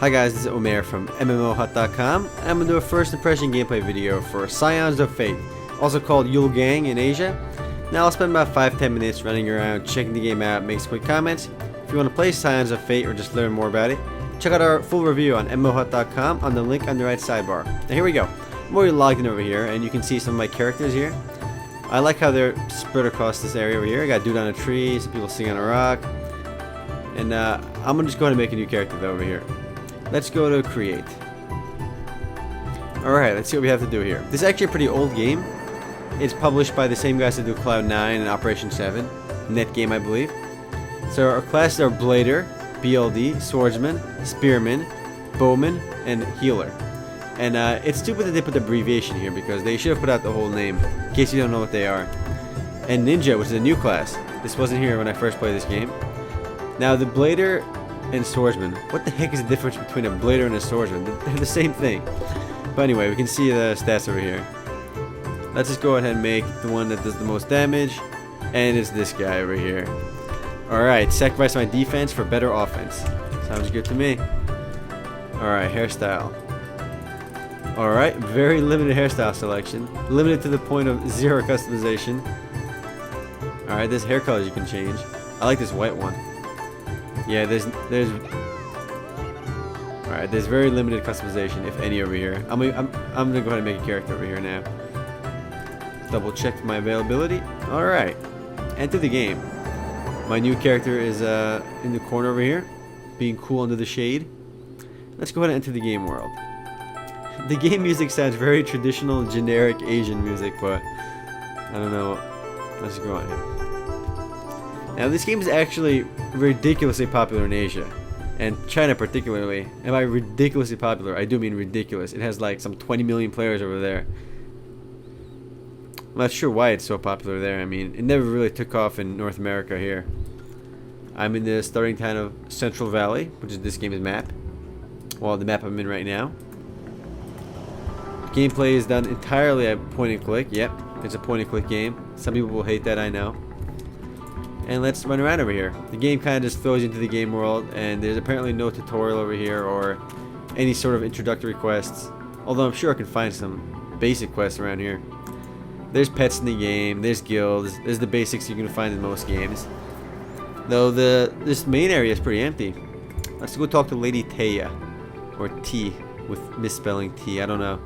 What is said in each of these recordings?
Hi guys, this is Omer from MMOHut.com, and I'm going to do a first impression gameplay video for Scions of Fate, also called Yule Gang in Asia. Now I'll spend about 5-10 minutes running around, checking the game out, making some quick comments. If you want to play Scions of Fate or just learn more about it, check out our full review on MMOHut.com on the link on the right sidebar. Now here we go. I'm already logged in over here, and you can see some of my characters here. I like how they're spread across this area over here. I got a dude on a tree, some people sitting on a rock, and I'm going to just go ahead and make a new character though over here. Let's go to create. Alright, let's see what we have to do here. This is actually a pretty old game. It's published by the same guys that do Cloud9 and Operation 7. Net game, I believe. So our classes are Blader, BLD, Swordsman, Spearman, Bowman, and Healer. And it's stupid that they put the abbreviation here because they should have put out the whole name, in case you don't know what they are. And Ninja, which is a new class. This wasn't here when I first played this game. Now the Blader and Swordsman. What the heck is the difference between a Blader and a Swordsman? They're the same thing. But anyway, we can see the stats over here. Let's just go ahead and make the one that does the most damage. And it's this guy over here. Alright, sacrifice my defense for better offense. Sounds good to me. Alright, hairstyle. Alright, very limited hairstyle selection. Limited to the point of 0 customization. Alright, there's hair colors you can change. I like this white one. Yeah, there's alright, there's very limited customization, if any, over here. I'm gonna go ahead and make a character over here now. Double check my availability. Alright. Enter the game. My new character is in the corner over here, being cool under the shade. Let's go ahead and enter the game world. The game music sounds very traditional, generic Asian music, but I don't know. Let's go on here. Now this game is actually ridiculously popular in Asia, and China particularly. And by ridiculously popular, I do mean ridiculous. It has like some 20 million players over there. I'm not sure why it's so popular there. I mean, it never really took off in North America here. I'm in the starting town of Central Valley, which is this game's map. Well, the map I'm in right now. Gameplay is done entirely at point and click. Yep, it's a point and click game. Some people will hate that, I know. And let's run around over here. The game kind of just throws you into the game world, and there's apparently no tutorial over here or any sort of introductory quests. Although I'm sure I can find some basic quests around here. There's pets in the game, there's guilds, there's the basics you can find in most games. Though this main area is pretty empty. Let's go talk to Lady Taya, or T, with misspelling T, I don't know.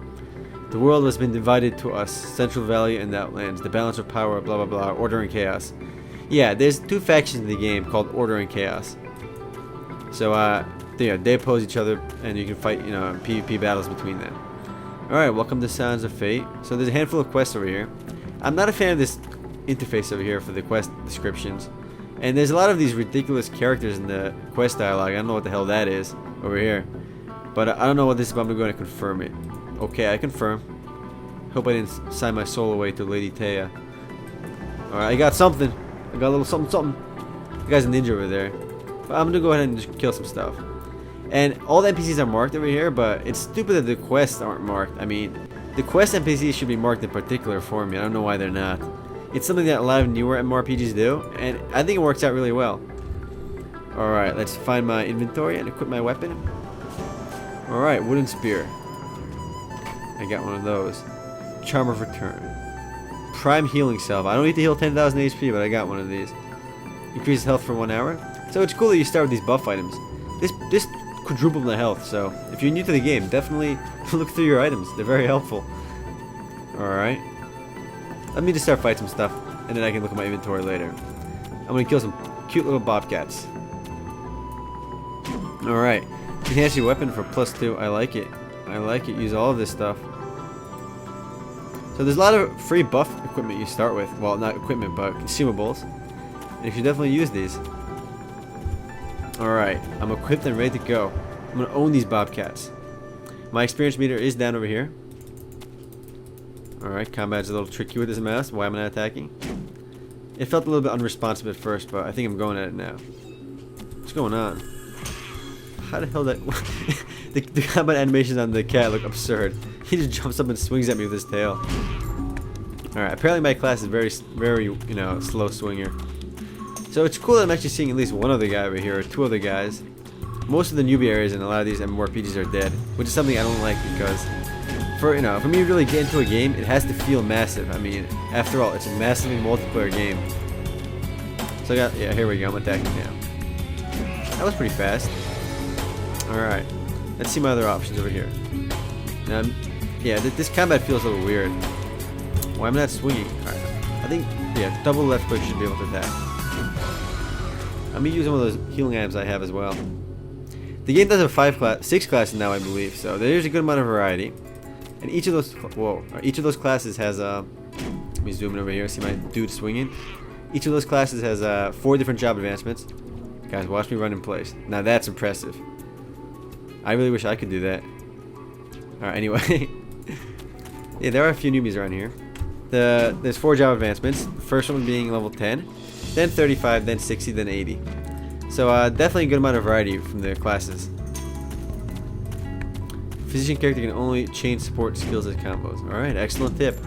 The world has been divided to us, Central Valley and the Outlands, the balance of power, blah blah blah, order and chaos. Yeah, there's 2 factions in the game called Order and Chaos. So, they oppose each other, and you can fight, PvP battles between them. Alright, welcome to Scions of Fate. So there's a handful of quests over here. I'm not a fan of this interface over here for the quest descriptions. And there's a lot of these ridiculous characters in the quest dialogue. I don't know what the hell that is over here. But I don't know what this is, but I'm going to confirm it. Okay, I confirm. Hope I didn't sign my soul away to Lady Taya. Alright, I got something. I got a little something. The guy's a ninja over there. But I'm gonna go ahead and just kill some stuff. And all the NPCs are marked over here, but it's stupid that the quests aren't marked. I mean, the quest NPCs should be marked in particular for me. I don't know why they're not. It's something that a lot of newer MMORPGs do, and I think it works out really well. Alright, let's find my inventory and equip my weapon. Alright, wooden spear. I got one of those. Charm of Return. Prime healing salve. I don't need to heal 10,000 HP, but I got one of these. Increases health for 1 hour. So it's cool that you start with these buff items. This quadrupled my health, so if you're new to the game, definitely look through your items. They're very helpful. Alright. Let me just start fighting some stuff, and then I can look at my inventory later. I'm gonna kill some cute little bobcats. Alright. Enhance your weapon for +2. I like it. I like it. Use all of this stuff. So there's a lot of free buff equipment you start with. Well, not equipment, but consumables. And you should definitely use these. Alright, I'm equipped and ready to go. I'm going to own these bobcats. My experience meter is down over here. Alright, combat's a little tricky with this mouse. Why am I not attacking? It felt a little bit unresponsive at first, but I think I'm going at it now. What's going on? How the hell that... the combat animations on the cat look absurd. He just jumps up and swings at me with his tail. Alright, apparently my class is very, slow swinger. So it's cool that I'm actually seeing at least one other guy over here, or 2 other guys. most of the newbie areas in a lot of these MMORPGs are dead, which is something I don't like because for me to really get into a game, it has to feel massive. I mean, after all, it's a massively multiplayer game. So yeah, here we go. I'm attacking now. That was pretty fast. All right, let's see my other options over here. Yeah, this combat feels a little weird. Why am I not swinging? All right, I think yeah, double left click should be able to attack. I'm gonna use one of those healing items I have as well. The game does have 6 classes now, I believe, so there's a good amount of variety. And each of those classes has let me zoom in over here, see my dude swinging. Each of those classes has 4 different job advancements. Guys, watch me run in place. Now that's impressive. I really wish I could do that. Alright, anyway. Yeah, there are a few newbies around here. There's 4 job advancements. The first one being level 10, then 35, then 60, then 80. So definitely a good amount of variety from the classes. Physician character can only change support skills as combos. Alright, excellent tip.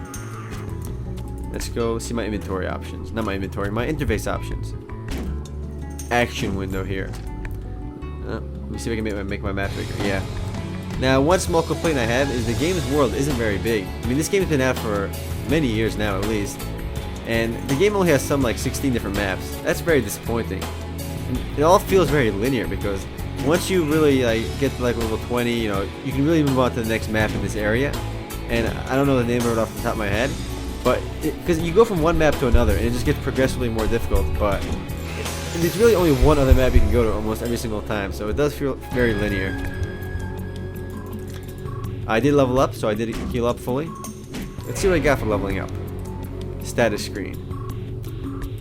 Let's go see my inventory options. Not my inventory, my interface options. Action window here. Let me see if I can make my map bigger. Yeah. Now, one small complaint I have is the game's world isn't very big. I mean, this game's been out for many years now, at least. And the game only has some like 16 different maps. That's very disappointing. And it all feels very linear because once you really get to like level 20, you can really move on to the next map in this area. And I don't know the name of it off the top of my head, but because you go from one map to another and it just gets progressively more difficult. But there's really only one other map you can go to almost every single time, so it does feel very linear. I did level up, so I did heal up fully. Let's see what I got for leveling up. Status screen.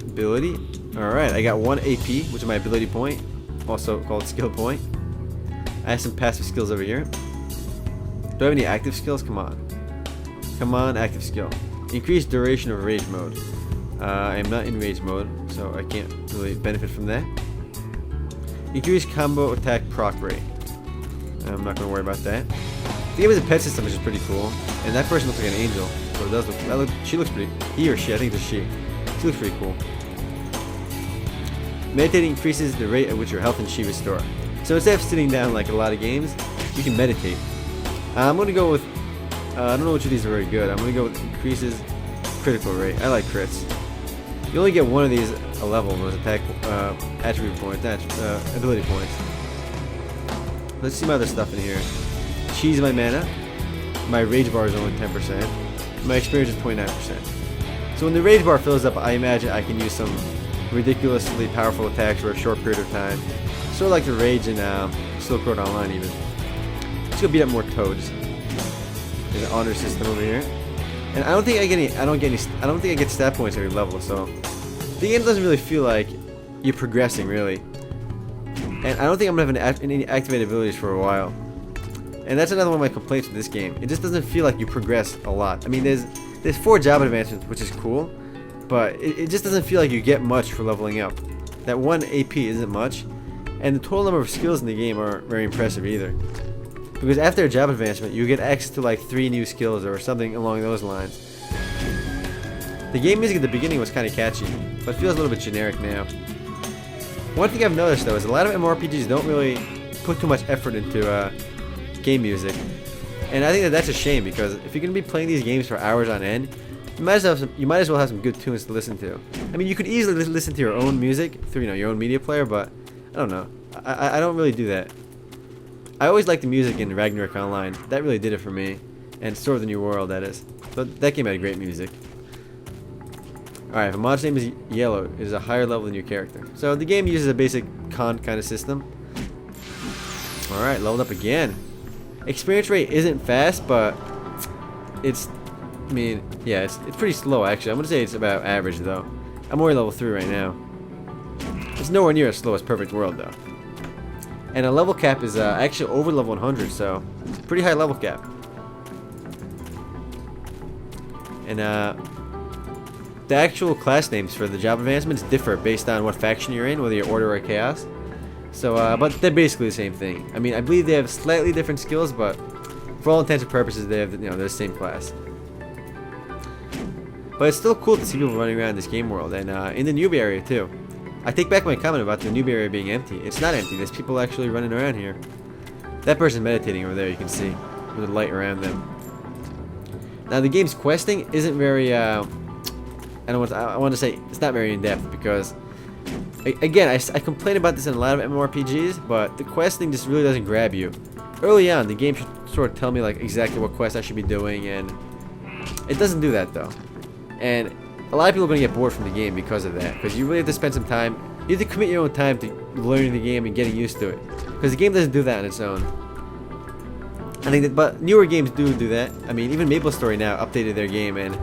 Ability. Alright, I got 1 AP, which is my ability point, also called skill point. I have some passive skills over here. Do I have any active skills? Come on. Come on, active skill. Increased duration of rage mode. I am not in rage mode, so I can't really benefit from that. Increased combo attack proc rate. I'm not going to worry about that. The game has a pet system, which is pretty cool. And that person looks like an angel, so it does look. She looks pretty. He or she, I think it's a she. She looks pretty cool. Meditating increases the rate at which your health and chi restore. So instead of sitting down like a lot of games, you can meditate. I'm going to go with. I don't know which of these are very good. I'm going to go with increases critical rate. I like crits. You only get one of these a level, those attack attribute points, ability points. Let's see my other stuff in here. Cheese my mana. My rage bar is only 10%. My experience is 29%. So when the rage bar fills up, I imagine I can use some ridiculously powerful attacks for a short period of time. Sort of like the rage in Silk Road Online even. Let's go beat up more toads. There's an honor system over here. And I don't think I get stat points every level, so the game doesn't really feel like you're progressing really. And I don't think I'm gonna have any activated abilities for a while. And that's another one of my complaints with this game. It just doesn't feel like you progress a lot. I mean, there's 4 job advancements, which is cool, but it just doesn't feel like you get much for leveling up. That 1 AP isn't much, and the total number of skills in the game aren't very impressive either. Because after a job advancement, you get access to like 3 new skills or something along those lines. The game music at the beginning was kind of catchy, but it feels a little bit generic now. One thing I've noticed though is a lot of MMORPGs don't really put too much effort into game music. And I think that's a shame because if you're going to be playing these games for hours on end, you might as well have some good tunes to listen to. I mean, you could easily listen to your own music through your own media player, but I don't know. I don't really do that. I always liked the music in Ragnarok Online. That really did it for me. And Sword of the New World, that is. But that game had great music. Alright, if a mod's name is Yellow, it is a higher level than your character. So the game uses a basic con kind of system. Alright, leveled up again. Experience rate isn't fast, but it's it's pretty slow actually. I'm gonna say it's about average though. I'm only level 3 right now. It's nowhere near as slow as Perfect World though. And a level cap is actually over level 100, so it's a pretty high level cap. And the actual class names for the job advancements differ based on what faction you're in, whether you're Order or Chaos. So, but they're basically the same thing. I mean, I believe they have slightly different skills, but for all intents and purposes, they have they're the same class. But it's still cool to see people running around this game world, and in the newbie area too. I take back my comment about the noob area being empty. It's not empty. There's people actually running around here. That person's meditating over there, you can see, with the light around them. Now, the game's questing isn't very, I want to say it's not very in-depth because, again, I complain about this in a lot of MMORPGs, but the questing just really doesn't grab you. Early on, the game should sort of tell me like exactly what quest I should be doing, and it doesn't do that though. And a lot of people are going to get bored from the game because of that, because you really have to spend some time. You have to commit your own time to learning the game and getting used to it, because the game doesn't do that on its own. I think that, but newer games do that. I mean, even MapleStory now updated their game, and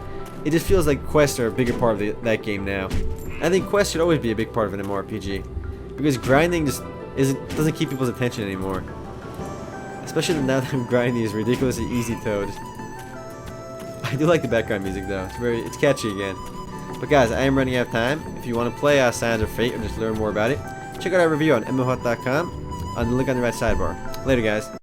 it just feels like quests are a bigger part of that game now. I think quests should always be a big part of an MMORPG, because grinding just doesn't keep people's attention anymore. Especially now that I'm grinding these ridiculously easy toads. I do like the background music though. It's catchy again. But guys, I am running out of time. If you want to play Scions of Fate or just learn more about it, check out our review on MMOHut.com on the link on the right sidebar. Later, guys.